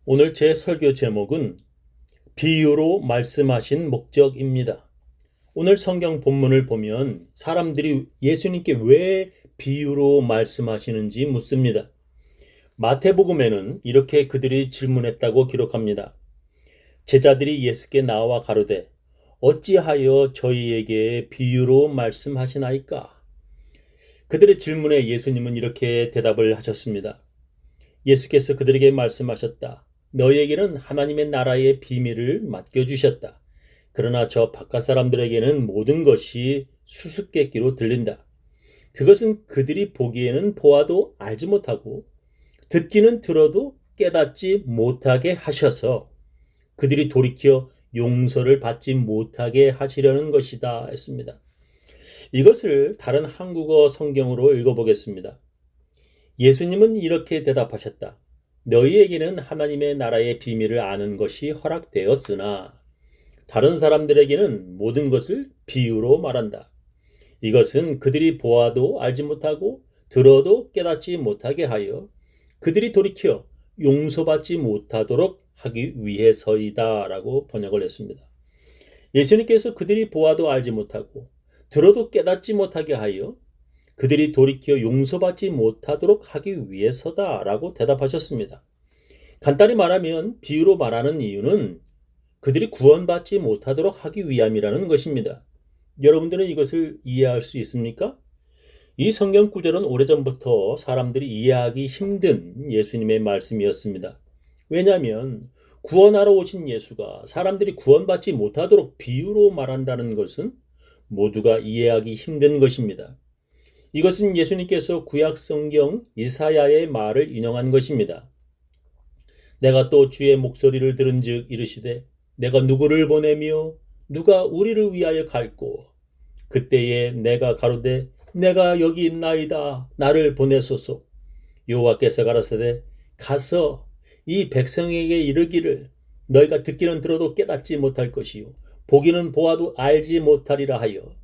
오늘 제 설교 제목은 비유로 말씀하신 목적입니다. 오늘 성경 본문을 보면 사람들이 예수님께 왜 비유로 말씀하시는지 묻습니다. 마태복음에는 이렇게 그들이 질문했다고 기록합니다. 제자들이 예수께 나와 가로되 어찌하여 저희에게 비유로 말씀하시나이까? 그들의 질문에 예수님은 이렇게 대답을 하셨습니다. 예수께서 그들에게 말씀하셨다. 너희에게는 하나님의 나라의 비밀을 맡겨주셨다. 그러나 저 바깥 사람들에게는 모든 것이 수수께끼로 들린다. 그것은 그들이 보기에는 보아도 알지 못하고 듣기는 들어도 깨닫지 못하게 하셔서 그들이 돌이켜 용서를 받지 못하게 하시려는 것이다 했습니다. 이것을 다른 한국어 성경으로 읽어보겠습니다. 예수님은 이렇게 대답하셨다. 너희에게는 하나님의 나라의 비밀을 아는 것이 허락되었으나 다른 사람들에게는 모든 것을 비유로 말한다. 이것은 그들이 보아도 알지 못하고 들어도 깨닫지 못하게 하여 그들이 돌이켜 용서받지 못하도록 하기 위해서이다 라고 번역을 했습니다. 예수님께서 그들이 보아도 알지 못하고 들어도 깨닫지 못하게 하여 그들이 돌이켜 용서받지 못하도록 하기 위해서다라고 대답하셨습니다. 간단히 말하면 비유로 말하는 이유는 그들이 구원받지 못하도록 하기 위함이라는 것입니다. 여러분들은 이것을 이해할 수 있습니까? 이 성경 구절은 오래전부터 사람들이 이해하기 힘든 예수님의 말씀이었습니다. 왜냐하면 구원하러 오신 예수가 사람들이 구원받지 못하도록 비유로 말한다는 것은 모두가 이해하기 힘든 것입니다. 이것은 예수님께서 구약 성경 이사야의 말을 인용한 것입니다. 내가 또 주의 목소리를 들은즉 이르시되 내가 누구를 보내며 누가 우리를 위하여 갈꼬 그때에 내가 가로되 내가 여기 있나이다 나를 보내소서. 여호와께서 가라사대 가서 이 백성에게 이르기를 너희가 듣기는 들어도 깨닫지 못할 것이요 보기는 보아도 알지 못하리라 하여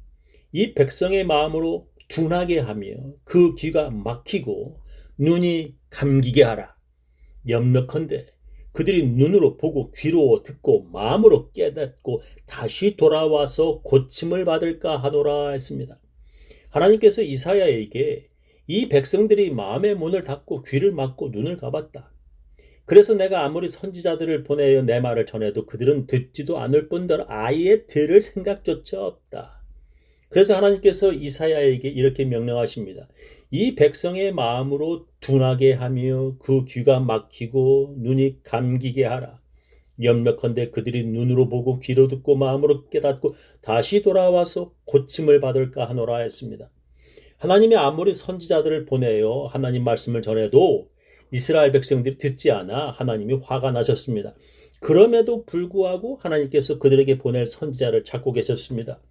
이 백성의 마음으로 둔하게 하며 그 귀가 막히고 눈이 감기게 하라. 염려컨대 그들이 눈으로 보고 귀로 듣고 마음으로 깨닫고 다시 돌아와서 고침을 받을까 하노라 했습니다. 하나님께서 이사야에게 이 백성들이 마음의 문을 닫고 귀를 막고 눈을 감았다. 그래서 내가 아무리 선지자들을 보내어 내 말을 전해도 그들은 듣지도 않을 뿐더러 아예 들을 생각조차 없다. 그래서 하나님께서 이사야에게 이렇게 명령하십니다. 이 백성의 마음으로 둔하게 하며 그 귀가 막히고 눈이 감기게 하라. 염려컨대 그들이 눈으로 보고 귀로 듣고 마음으로 깨닫고 다시 돌아와서 고침을 받을까 하노라 했습니다. 하나님이 아무리 선지자들을 보내어 하나님 말씀을 전해도 이스라엘 백성들이 듣지 않아 하나님이 화가 나셨습니다. 그럼에도 불구하고 하나님께서 그들에게 보낼 선지자를 찾고 계셨습니다.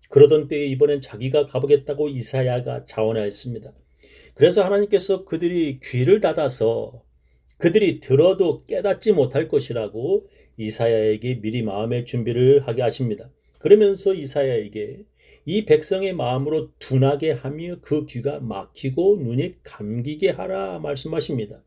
그러던 때에 이번엔 자기가 가보겠다고 이사야가 자원하였습니다. 그래서 하나님께서 그들이 귀를 닫아서 그들이 들어도 깨닫지 못할 것이라고 이사야에게 미리 마음의 준비를 하게 하십니다. 그러면서 이사야에게 이 백성의 마음으로 둔하게 하며 그 귀가 막히고 눈이 감기게 하라 말씀하십니다.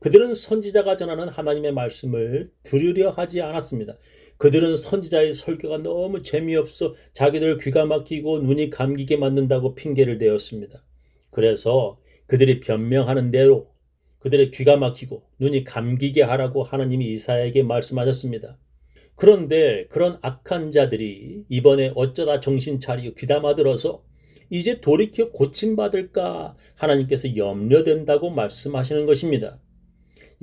그들은 선지자가 전하는 하나님의 말씀을 들으려 하지 않았습니다. 그들은 선지자의 설교가 너무 재미없어 자기들 귀가 막히고 눈이 감기게 만든다고 핑계를 대었습니다. 그래서 그들이 변명하는 대로 그들의 귀가 막히고 눈이 감기게 하라고 하나님이 이사야에게 말씀하셨습니다. 그런데 그런 악한 자들이 이번에 어쩌다 정신 차리고 귀담아 들어서 이제 돌이켜 고침받을까 하나님께서 염려된다고 말씀하시는 것입니다.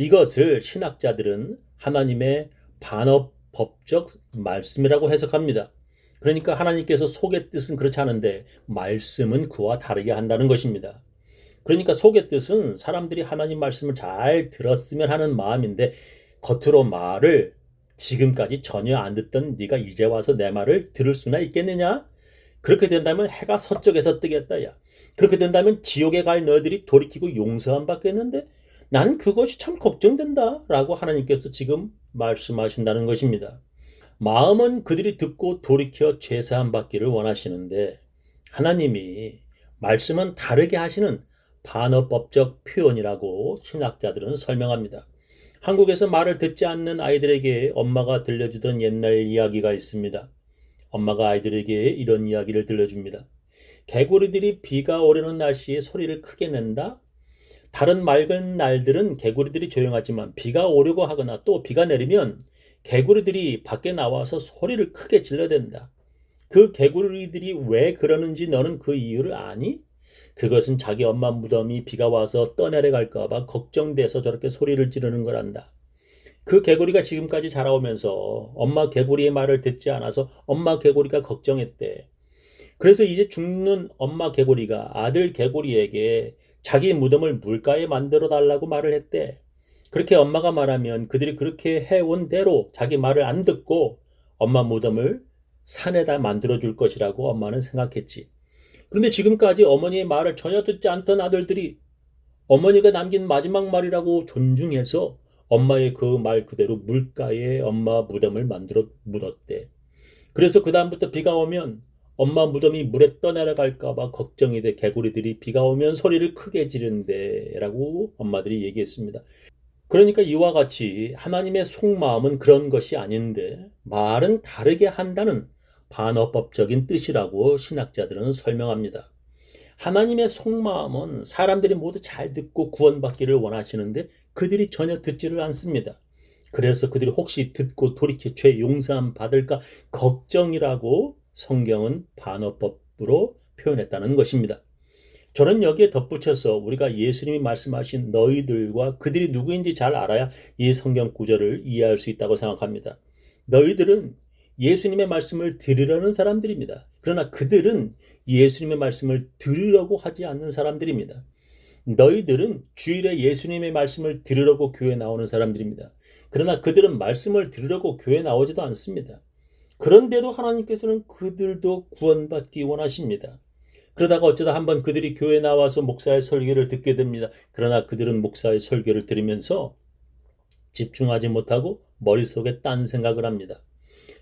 이것을 신학자들은 하나님의 반어법적 말씀이라고 해석합니다. 그러니까 하나님께서 속의 뜻은 그렇지 않은데 말씀은 그와 다르게 한다는 것입니다. 그러니까 속의 뜻은 사람들이 하나님 말씀을 잘 들었으면 하는 마음인데 겉으로 말을 지금까지 전혀 안 듣던 네가 이제 와서 내 말을 들을 수나 있겠느냐? 그렇게 된다면 해가 서쪽에서 뜨겠다. 야. 그렇게 된다면 지옥에 갈 너희들이 돌이키고 용서 안 받겠는데 난 그것이 참 걱정된다 라고 하나님께서 지금 말씀하신다는 것입니다. 마음은 그들이 듣고 돌이켜 죄사함 받기를 원하시는데 하나님이 말씀은 다르게 하시는 반어법적 표현이라고 신학자들은 설명합니다. 한국에서 말을 듣지 않는 아이들에게 엄마가 들려주던 옛날 이야기가 있습니다. 엄마가 아이들에게 이런 이야기를 들려줍니다. 개구리들이 비가 오려는 날씨에 소리를 크게 낸다? 다른 맑은 날들은 개구리들이 조용하지만 비가 오려고 하거나 또 비가 내리면 개구리들이 밖에 나와서 소리를 크게 질러댄다. 그 개구리들이 왜 그러는지 너는 그 이유를 아니? 그것은 자기 엄마 무덤이 비가 와서 떠내려갈까 봐 걱정돼서 저렇게 소리를 지르는 거란다. 그 개구리가 지금까지 자라오면서 엄마 개구리의 말을 듣지 않아서 엄마 개구리가 걱정했대. 그래서 이제 죽는 엄마 개구리가 아들 개구리에게 자기 무덤을 물가에 만들어 달라고 말을 했대. 그렇게 엄마가 말하면 그들이 그렇게 해온 대로 자기 말을 안 듣고 엄마 무덤을 산에다 만들어 줄 것이라고 엄마는 생각했지. 그런데 지금까지 어머니의 말을 전혀 듣지 않던 아들들이 어머니가 남긴 마지막 말이라고 존중해서 엄마의 그 말 그대로 물가에 엄마 무덤을 만들어 묻었대. 그래서 그다음부터 비가 오면 엄마 무덤이 물에 떠내려갈까 봐 걱정이 돼 개구리들이 비가 오면 소리를 크게 지른대 라고 엄마들이 얘기했습니다. 그러니까 이와 같이 하나님의 속마음은 그런 것이 아닌데 말은 다르게 한다는 반어법적인 뜻이라고 신학자들은 설명합니다. 하나님의 속마음은 사람들이 모두 잘 듣고 구원받기를 원하시는데 그들이 전혀 듣지를 않습니다. 그래서 그들이 혹시 듣고 돌이켜 죄 용서함 받을까 걱정이라고 성경은 반어법으로 표현했다는 것입니다. 저는 여기에 덧붙여서 우리가 예수님이 말씀하신 너희들과 그들이 누구인지 잘 알아야 이 성경 구절을 이해할 수 있다고 생각합니다. 너희들은 예수님의 말씀을 들으려는 사람들입니다. 그러나 그들은 예수님의 말씀을 들으려고 하지 않는 사람들입니다. 너희들은 주일에 예수님의 말씀을 들으려고 교회 나오는 사람들입니다. 그러나 그들은 말씀을 들으려고 교회 나오지도 않습니다. 그런데도 하나님께서는 그들도 구원받기 원하십니다. 그러다가 어쩌다 한번 그들이 교회 나와서 목사의 설교를 듣게 됩니다. 그러나 그들은 목사의 설교를 들으면서 집중하지 못하고 머릿속에 딴 생각을 합니다.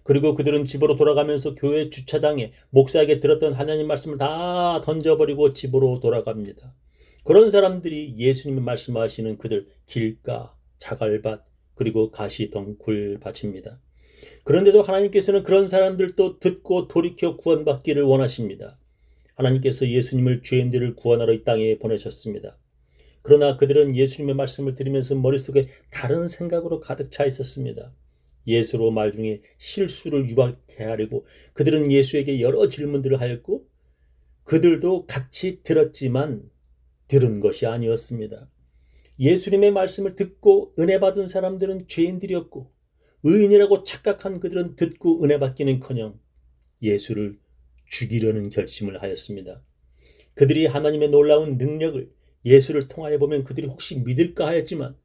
그리고 그들은 집으로 돌아가면서 교회 주차장에 목사에게 들었던 하나님 말씀을 다 던져버리고 집으로 돌아갑니다. 그런 사람들이 예수님이 말씀하시는 그들 길가, 자갈밭, 그리고 가시덩굴밭입니다. 그런데도 하나님께서는 그런 사람들도 듣고 돌이켜 구원받기를 원하십니다. 하나님께서 예수님을 죄인들을 구원하러 이 땅에 보내셨습니다. 그러나 그들은 예수님의 말씀을 들으면서 머릿속에 다른 생각으로 가득 차 있었습니다. 예수로 말 중에 실수를 유발케 하려고 그들은 예수에게 여러 질문들을 하였고 그들도 같이 들었지만 들은 것이 아니었습니다. 예수님의 말씀을 듣고 은혜 받은 사람들은 죄인들이었고 의인이라고 착각한 그들은 듣고 은혜 받기는커녕 예수를 죽이려는 결심을 하였습니다. 그들이 하나님의 놀라운 능력을 예수를 통하여 보면 그들이 혹시 믿을까 하였지만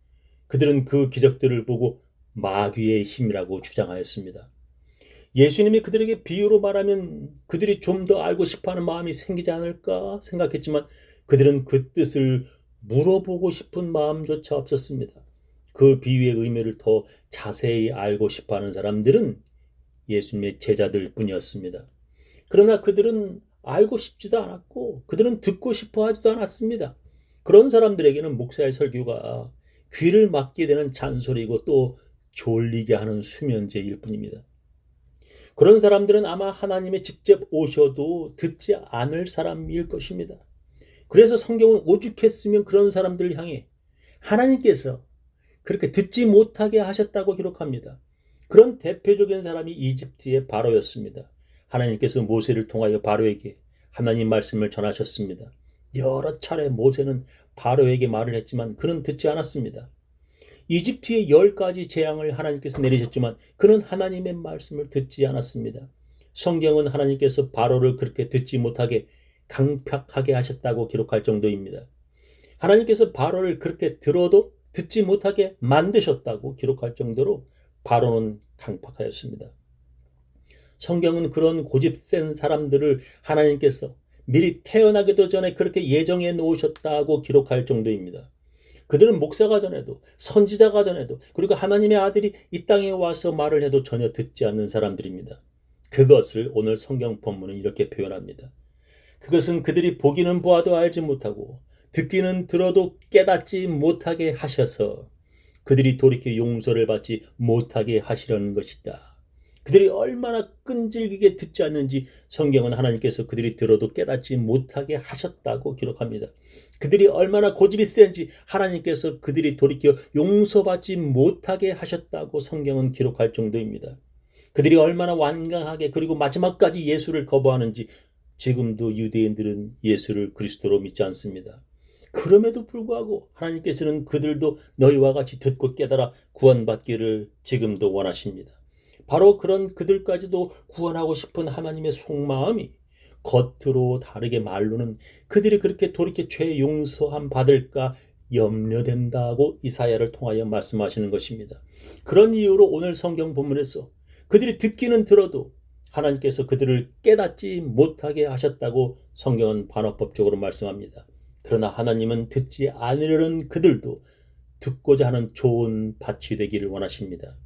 그들은 그 기적들을 보고 마귀의 힘이라고 주장하였습니다. 예수님이 그들에게 비유로 말하면 그들이 좀 더 알고 싶어하는 마음이 생기지 않을까 생각했지만 그들은 그 뜻을 물어보고 싶은 마음조차 없었습니다. 그 비유의 의미를 더 자세히 알고 싶어하는 사람들은 예수님의 제자들 뿐이었습니다. 그러나 그들은 알고 싶지도 않았고 그들은 듣고 싶어 하지도 않았습니다. 그런 사람들에게는 목사의 설교가 귀를 막게 되는 잔소리이고 또 졸리게 하는 수면제일 뿐입니다. 그런 사람들은 아마 하나님이 직접 오셔도 듣지 않을 사람일 것입니다. 그래서 성경은 오죽했으면 그런 사람들을 향해 하나님께서 그렇게 듣지 못하게 하셨다고 기록합니다. 그런 대표적인 사람이 이집트의 바로였습니다. 하나님께서 모세를 통하여 바로에게 하나님 말씀을 전하셨습니다. 여러 차례 모세는 바로에게 말을 했지만 그는 듣지 않았습니다. 이집트의 10가지 재앙을 하나님께서 내리셨지만 그는 하나님의 말씀을 듣지 않았습니다. 성경은 하나님께서 바로를 그렇게 듣지 못하게 강팍하게 하셨다고 기록할 정도입니다. 하나님께서 바로를 그렇게 들어도 듣지 못하게 만드셨다고 기록할 정도로 바로는 강팍하였습니다. 성경은 그런 고집센 사람들을 하나님께서 미리 태어나기도 전에 그렇게 예정해 놓으셨다고 기록할 정도입니다. 그들은 목사가 전에도 선지자가 전에도 그리고 하나님의 아들이 이 땅에 와서 말을 해도 전혀 듣지 않는 사람들입니다. 그것을 오늘 성경 본문은 이렇게 표현합니다. 그것은 그들이 보기는 보아도 알지 못하고 듣기는 들어도 깨닫지 못하게 하셔서 그들이 돌이켜 용서를 받지 못하게 하시려는 것이다. 그들이 얼마나 끈질기게 듣지 않는지 성경은 하나님께서 그들이 들어도 깨닫지 못하게 하셨다고 기록합니다. 그들이 얼마나 고집이 센지 하나님께서 그들이 돌이켜 용서받지 못하게 하셨다고 성경은 기록할 정도입니다. 그들이 얼마나 완강하게 그리고 마지막까지 예수를 거부하는지 지금도 유대인들은 예수를 그리스도로 믿지 않습니다. 그럼에도 불구하고 하나님께서는 그들도 너희와 같이 듣고 깨달아 구원받기를 지금도 원하십니다. 바로 그런 그들까지도 구원하고 싶은 하나님의 속마음이 겉으로 다르게 말로는 그들이 그렇게 돌이켜 죄 용서함 받을까 염려된다고 이사야를 통하여 말씀하시는 것입니다. 그런 이유로 오늘 성경 본문에서 그들이 듣기는 들어도 하나님께서 그들을 깨닫지 못하게 하셨다고 성경은 반어법적으로 말씀합니다. 그러나 하나님은 듣지 않으려는 그들도 듣고자 하는 좋은 밭이 되기를 원하십니다.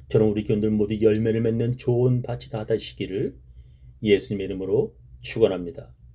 저는 우리 교인들 모두 열매를 맺는 좋은 밭이 다 되시기를 예수님의 이름으로 축원합니다.